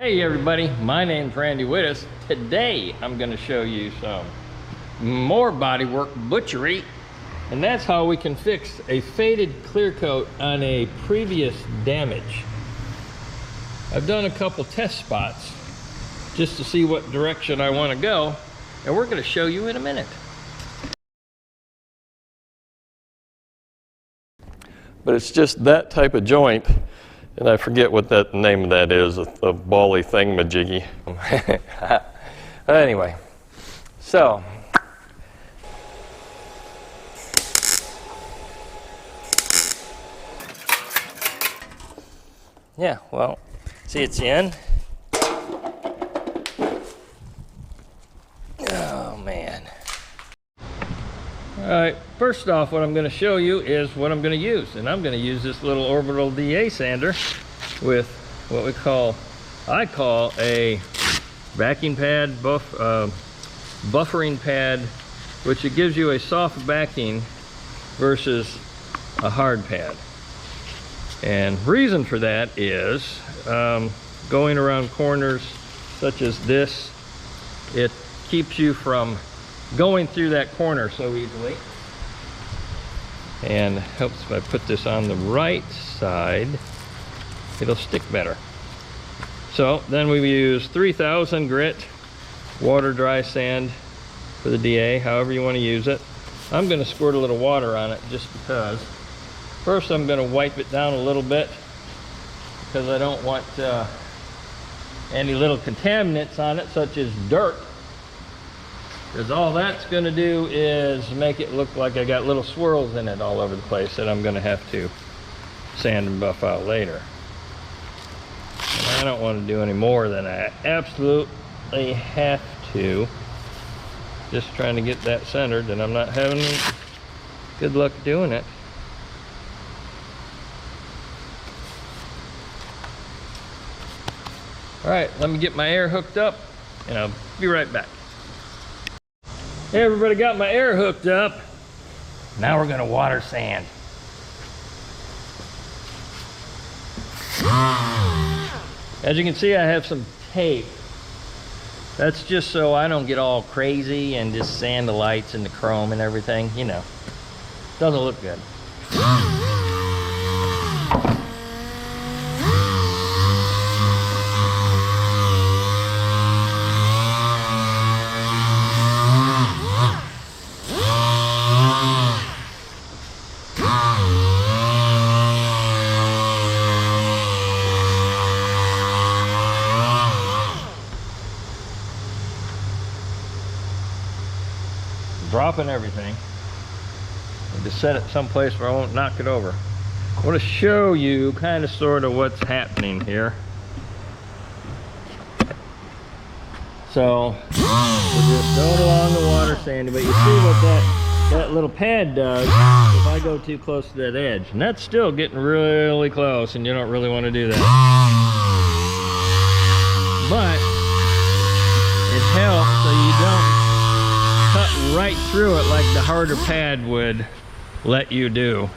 Hey everybody, my name's Randy Wittes. Today I'm going to show you some more bodywork butchery, and that's how we can fix a faded clear coat on a previous damage. I've done a couple test spots just to see what direction I want to go, and we're going to show you in a minute. But it's just that type of joint. And I forget what that name of that is, a bally thingamajiggy. Anyway, so yeah, well, see, it's in. Oh man. All right, first off, what I'm going to show you is what I'm going to use. And I'm going to use this little orbital DA sander with what I call a backing pad, buffering pad, which it gives you a soft backing versus a hard pad. And reason for that is going around corners such as this, it keeps you from going through that corner so easily, and helps if I put this on the right side, it'll stick better. So then we use 3000 grit water dry sand for the DA, however you want to use it. I'm going to squirt a little water on it just because. First I'm going to wipe it down a little bit because I don't want any little contaminants on it such as dirt, because all that's going to do is make it look like I got little swirls in it all over the place that I'm going to have to sand and buff out later. And I don't want to do any more than I absolutely have to. Just trying to get that centered, and I'm not having good luck doing it. All right, let me get my air hooked up and I'll be right back. Hey everybody, got my air hooked up. Now we're gonna water sand. As you can see, I have some tape. That's just so I don't get all crazy and just sand the lights and the chrome and everything, you know. Doesn't look good. Dropping everything and to set it someplace where I won't knock it over. I want to show you kind of sort of what's happening here. So we're just going along the water sanding, but you see what that little pad does if I go too close to that edge, and that's still getting really close, and you don't really want to do that, but it helps so you don't cut right through it like the harder pad would let you do.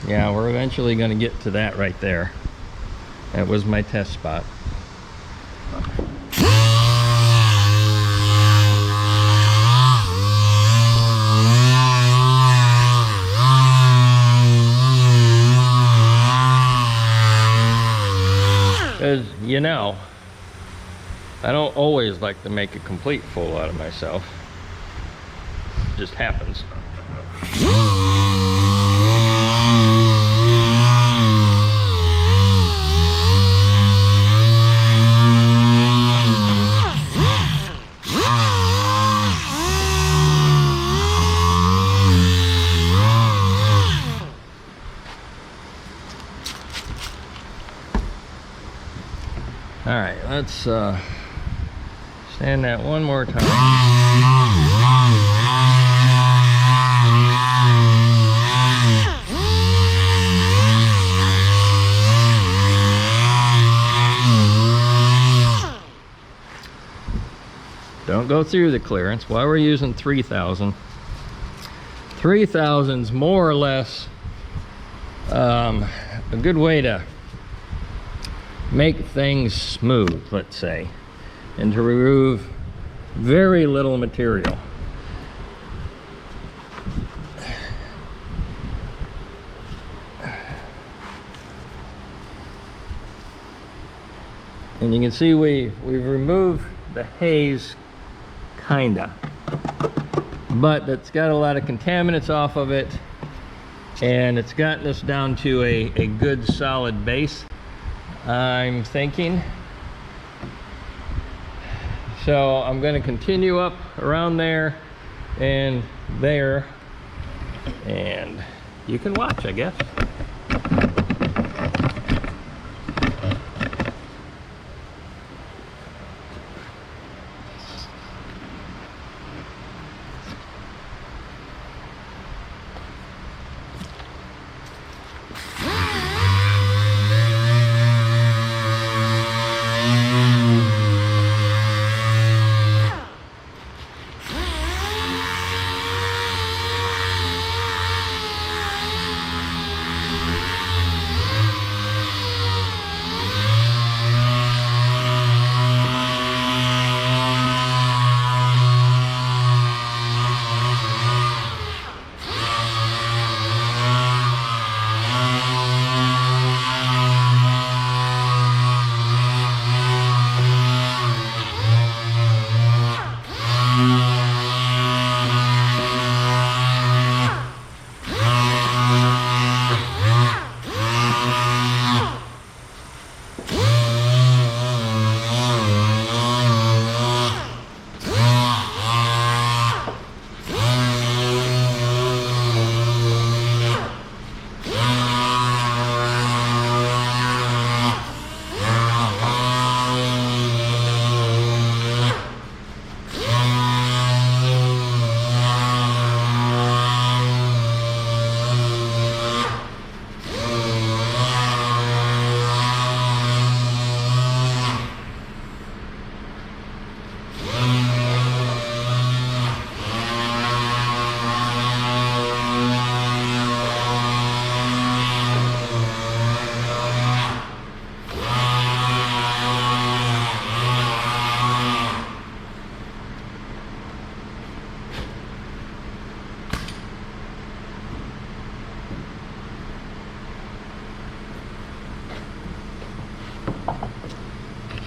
Yeah, we're eventually going to get to that right there. That was my test spot. Because, you know, I don't always like to make a complete fool out of myself. It just happens. All right, let's sand that one more time. Don't go through the clearance. Why we're using 3000. 3000's more or less a good way to make things smooth, let's say, and to remove very little material. And you can see we've removed the haze, kinda, but it's got a lot of contaminants off of it, and it's gotten us down to a good solid base, I'm thinking. So I'm going to continue up around there and there, and you can watch, I guess.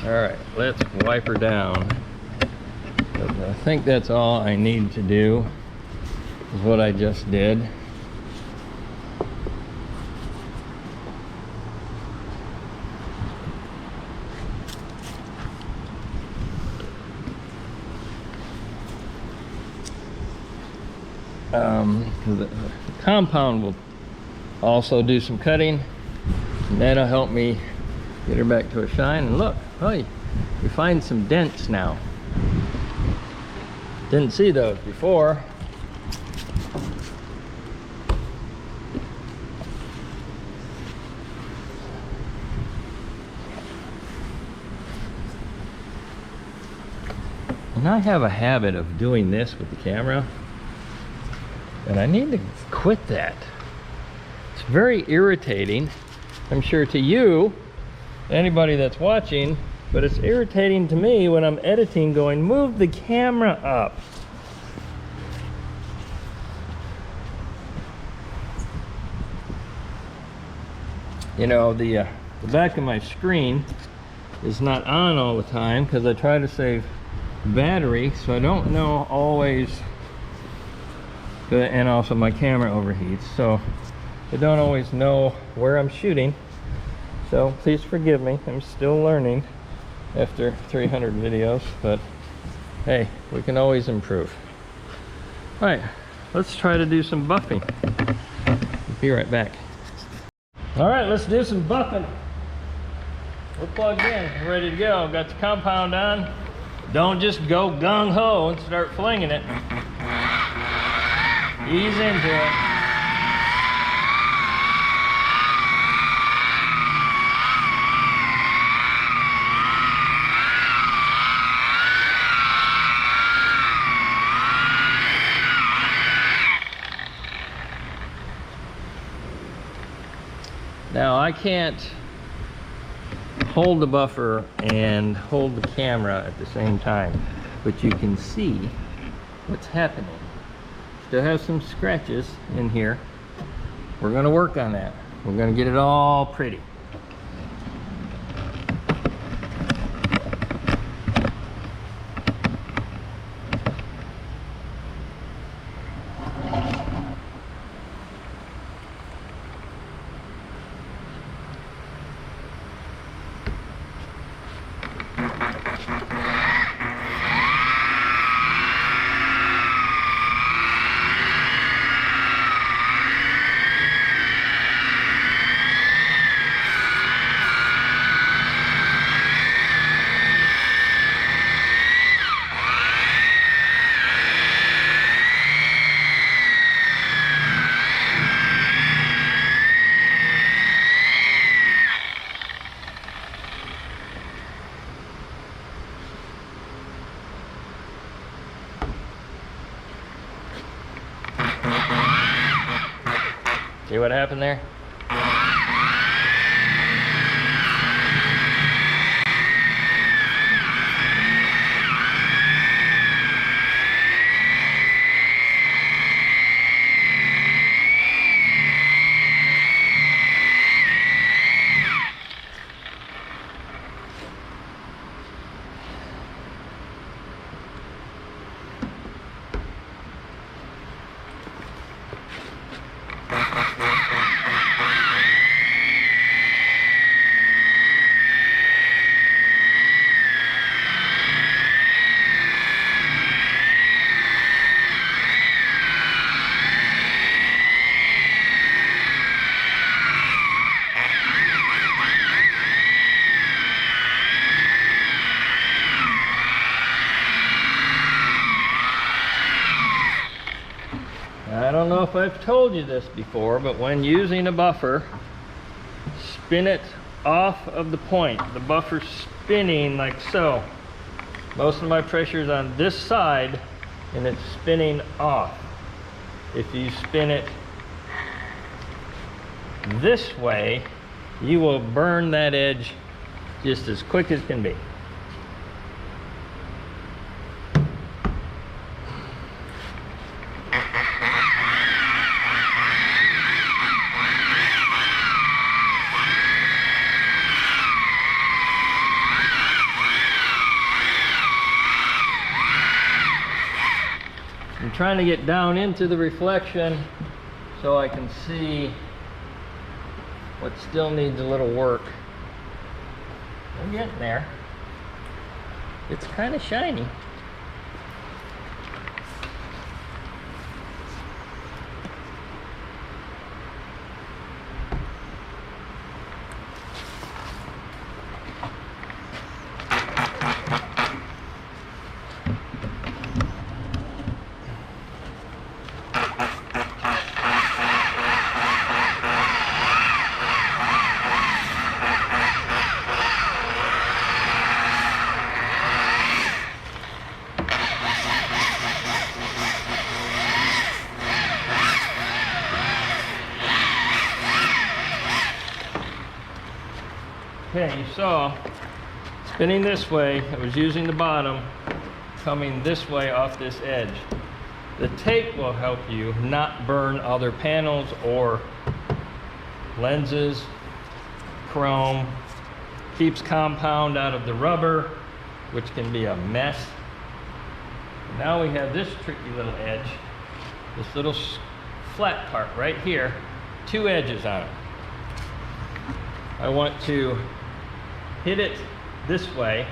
All right, let's wipe her down. I think that's all I need to do, is what I just did. The compound will also do some cutting, and that'll help me get her back to a shine. And look, oh, we find some dents now. Didn't see those before. And I have a habit of doing this with the camera, and I need to quit that. It's very irritating, I'm sure, to you, anybody that's watching, but it's irritating to me when I'm editing, going, move the camera up. You know, the back of my screen is not on all the time because I try to save battery, so I don't know always, and also my camera overheats, so I don't always know where I'm shooting. So please forgive me, I'm still learning after 300 videos, but hey, we can always improve. All right, let's try to do some buffing. Be right back. All right, let's do some buffing. We're plugged in, ready to go. Got the compound on. Don't just go gung-ho and start flinging it. Ease into it. Now I can't hold the buffer and hold the camera at the same time, but you can see what's happening. Still have some scratches in here. We're gonna work on that. We're gonna get it all pretty. See what happened there? I don't know if I've told you this before, but when using a buffer, spin it off of the point. The buffer's spinning like so. Most of my pressure is on this side and it's spinning off. If you spin it this way, you will burn that edge just as quick as can be. I'm trying to get down into the reflection so I can see what still needs a little work. I'm getting there. It's kind of shiny. Okay, you saw spinning this way, I was using the bottom, coming this way off this edge. The tape will help you not burn other panels or lenses, chrome, keeps compound out of the rubber, which can be a mess. Now we have this tricky little edge, this little flat part right here, two edges on it. I want to hit it this way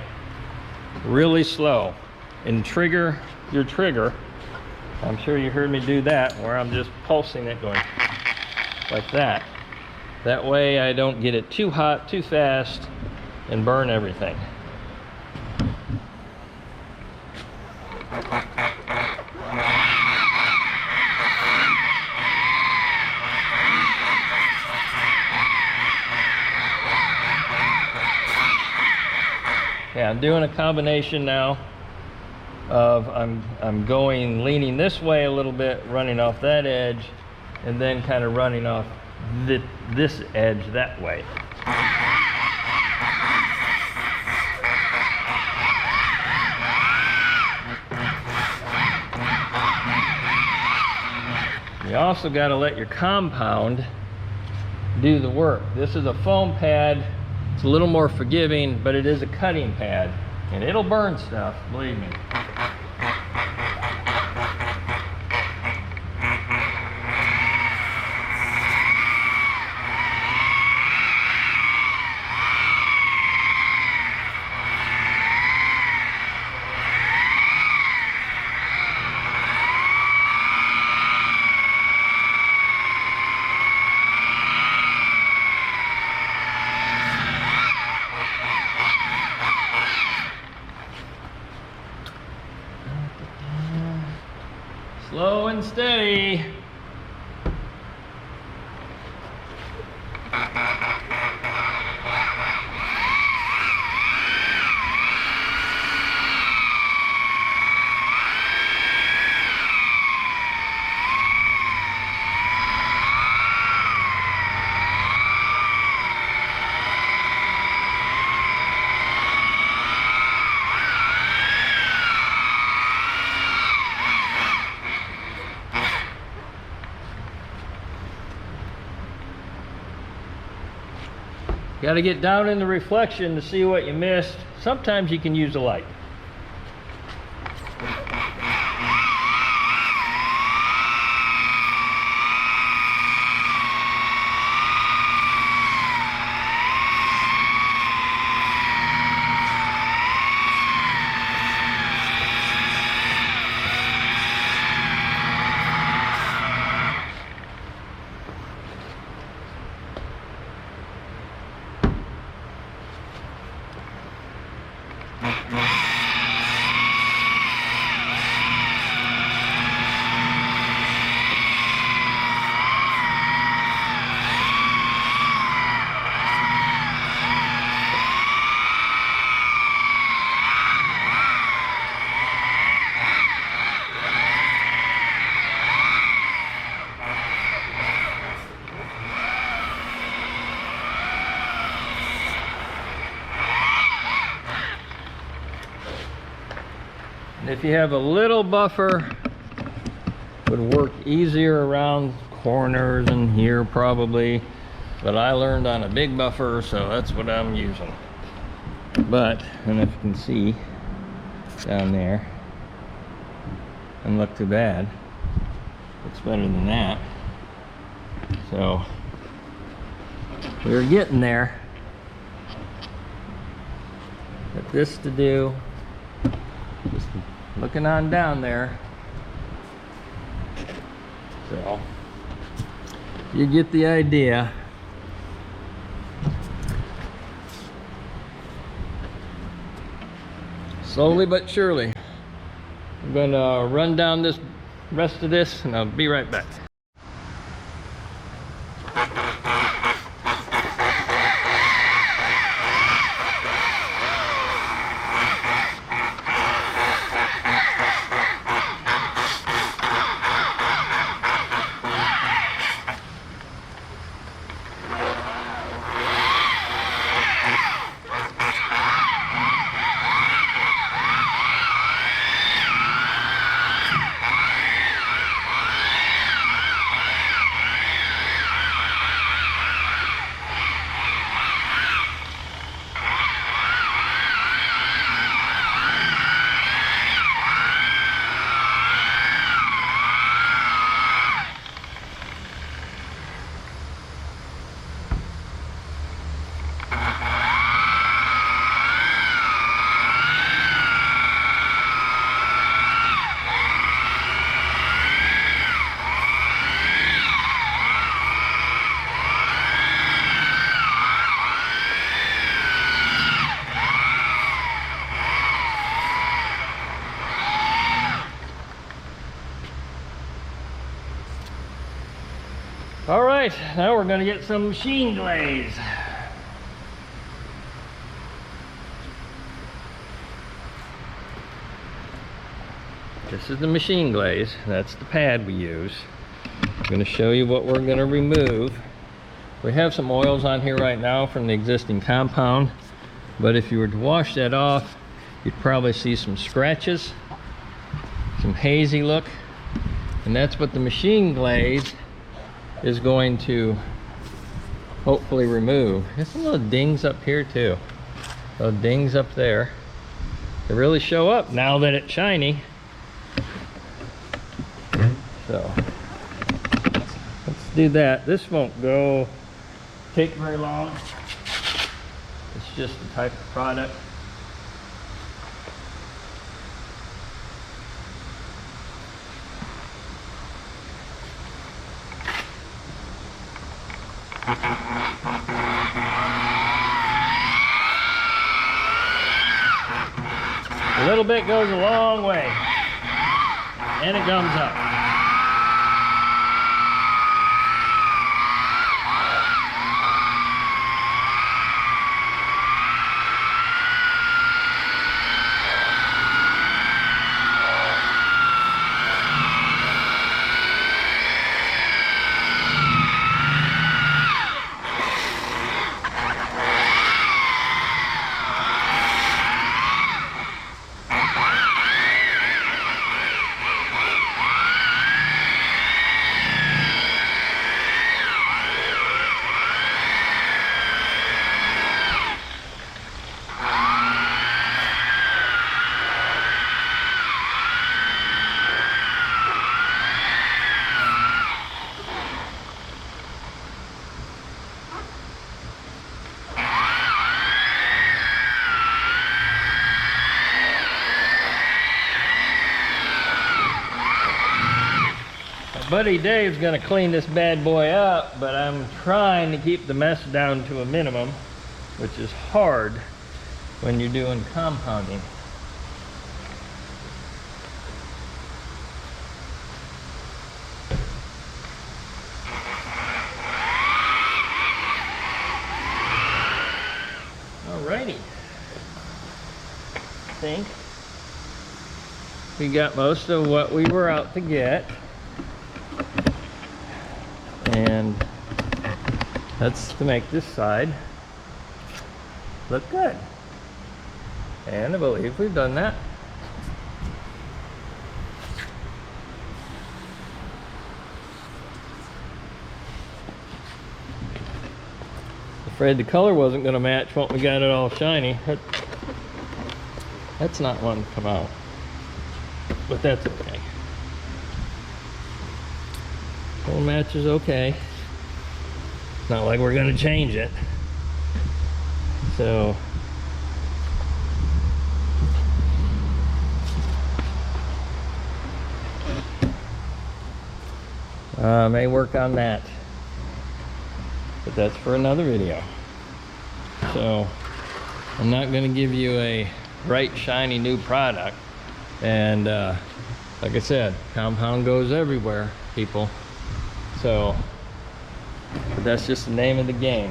really slow and trigger your trigger. I'm sure you heard me do that, where I'm just pulsing it, going like that. That way I don't get it too hot too fast and burn everything. Yeah, I'm doing a combination now of I'm going leaning this way a little bit, running off that edge, and then kind of running off this edge that way. You also got to let your compound do the work. This is a foam pad. It's a little more forgiving, but it is a cutting pad, and it'll burn stuff, believe me. Slow and steady. Got to get down in the reflection to see what you missed. Sometimes you can use a light. And if you have a little buffer, it would work easier around corners and here probably, but I learned on a big buffer, so that's what I'm using. But, and if you can see down there, doesn't look too bad. Looks better than that. So we're getting there. Got this to do. Just looking on down there. So you get the idea. Slowly but surely. I'm going to run down this rest of this and I'll be right back. All right, now we're going to get some machine glaze. This is the machine glaze. That's the pad we use. I'm going to show you what we're going to remove. We have some oils on here right now from the existing compound, but if you were to wash that off, you'd probably see some scratches, some hazy look, and that's what the machine glaze is going to hopefully remove. There's some little dings up here too. Little dings up there. They really show up now that it's shiny. So let's do that. This won't take very long. It's just the type of product. A little bit goes a long way, and it gums up. Buddy Dave's gonna clean this bad boy up, but I'm trying to keep the mess down to a minimum, which is hard when you're doing compounding. Alrighty. I think we got most of what we were out to get. And that's to make this side look good. And I believe we've done that. Afraid the color wasn't going to match when we got it all shiny. That's not one to come out, but that's okay. Full match is okay. It's not like we're going to change it. So may work on that, but that's for another video. So I'm not going to give you a bright shiny new product, and like I said, compound goes everywhere, people. So that's just the name of the game.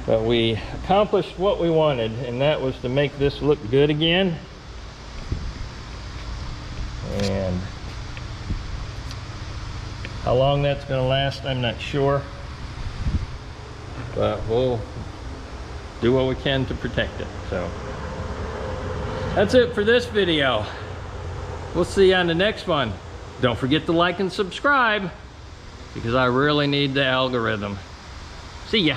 But we accomplished what we wanted, and that was to make this look good again. And how long that's going to last, I'm not sure. But we'll do what we can to protect it. So that's it for this video. We'll see you on the next one. Don't forget to like and subscribe, because I really need the algorithm. See ya.